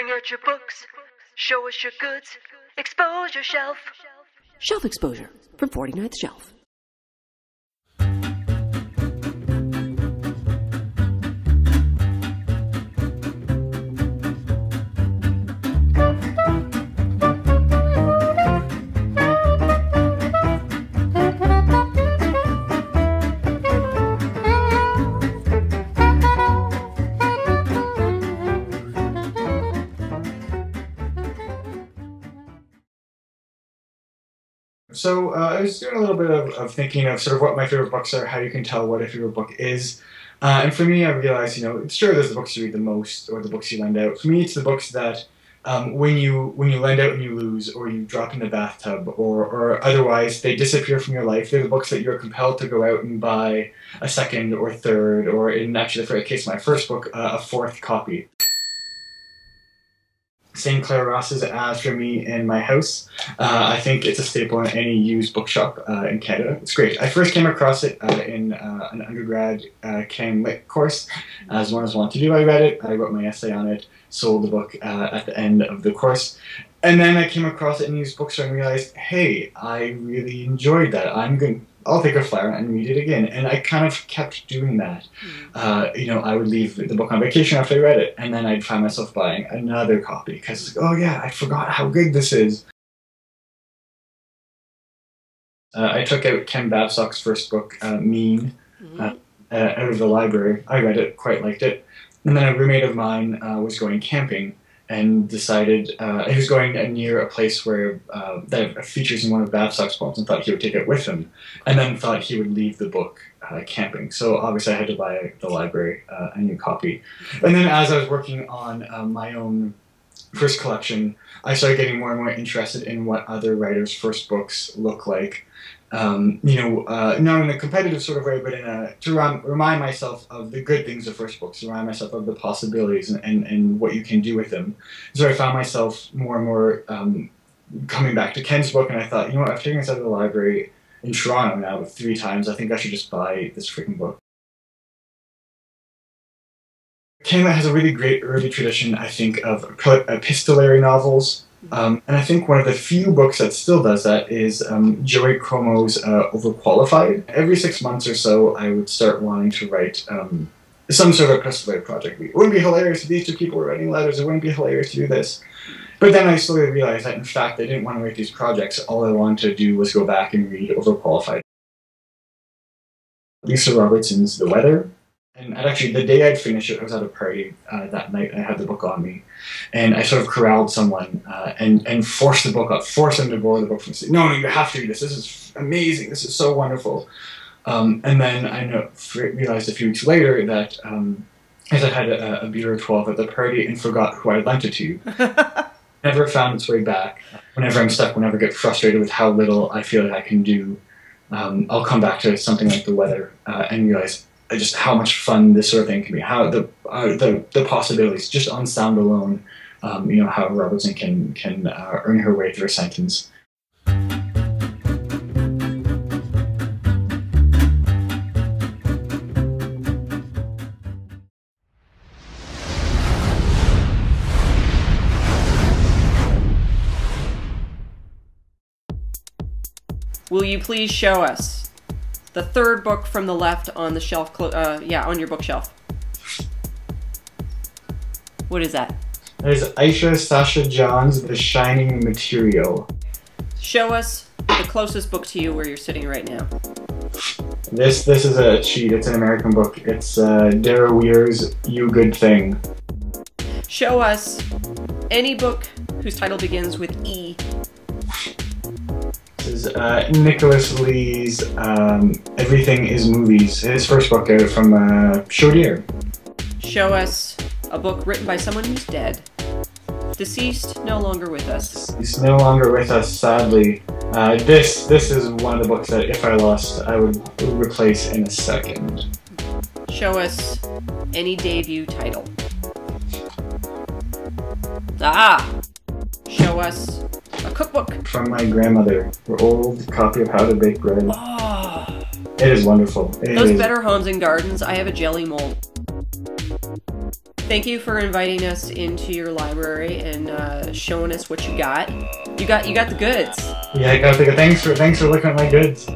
Bring out your books, show us your goods, expose your shelf. Shelf exposure from 49th Shelf. So I was doing a little bit of thinking of sort of what my favorite books are, how you can tell what a favorite book is. And for me, I realized, it's true there's the books you read the most or the books you lend out. For me, it's the books that when you lend out and you lose, or you drop in the bathtub, or otherwise they disappear from your life. They're the books that you're compelled to go out and buy a second or third, or in actually the case of my first book, a fourth copy. St. Clair Ross's As for me in my house. I think it's a staple in any used bookshop in Canada. It's great. I first came across it in an undergrad Chem Lit course. As one as wanted to do, I read it, I wrote my essay on it, sold the book at the end of the course. And then I came across it in used bookstore and realized, hey, I really enjoyed that. I'll take a flyer and read it again. And I kind of kept doing that. I would leave the book on vacation after I read it, and then I'd find myself buying another copy because, oh yeah, I forgot how good this is. I took out Ken Babcock's first book, Mean, out of the library. I read it, quite liked it. And then a roommate of mine was going camping and decided he was going near a place where that features in one of Babcock's poems, and thought he would take it with him, and then thought he would leave the book camping. So obviously I had to buy the library a new copy. And then as I was working on my own first collection, I started getting more and more interested in what other writers' first books look like. Not in a competitive sort of way, but to remind myself of the good things of first books, to remind myself of the possibilities and what you can do with them. So I found myself more and more coming back to Ken's book, and I thought, I've taken this out of the library in Toronto now 3 times. I think I should just buy this freaking book. Ken has a really great early tradition, I think, of epistolary novels. And I think one of the few books that still does that is Joey Cromo's Overqualified. Every 6 months or so, I would start wanting to write some sort of epistolary project. It wouldn't be hilarious if these 2 people were writing letters. It wouldn't be hilarious to do this. But then I slowly realized that, in fact, I didn't want to write these projects. All I wanted to do was go back and read Overqualified. Lisa Robertson's The Weather. And actually, the day I'd finished it, I was at a party that night. I had the book on me, and I sort of corralled someone and forced the book up, forced them to borrow the book from me. Say, no, you have to read this. This is amazing. This is so wonderful. And then I realized a few weeks later that as I had a beer or 12 at the party and forgot who I lent it to, never found its way back. Whenever I'm stuck, whenever I get frustrated with how little I feel like I can do, I'll come back to something like The Weather and realize just how much fun this sort of thing can be, how the possibilities, just on sound alone, how Robertson can earn her way through a sentence. Will you please show us the third book from the left on the shelf, on your bookshelf? What is that? That is Aisha Sasha John's The Shining Material. Show us the closest book to you where you're sitting right now. This is a cheat. It's an American book. It's Dara Weir's You Good Thing. Show us any book whose title begins with E. This is Nicholas Lee's Everything is Movies, his first book out from Chaudière. Show us a book written by someone who's dead. Deceased, no longer with us. He's no longer with us, sadly. This is one of the books that if I lost, I would replace in a second. Show us any debut title. Ah! Show us a cookbook. From my grandmother, her old copy of How to Bake Bread. Oh. It is wonderful. Those Better Homes and Gardens, I have a jelly mold. Thank you for inviting us into your library and showing us what you got. You got the goods. Yeah, I got the thanks for looking at my goods.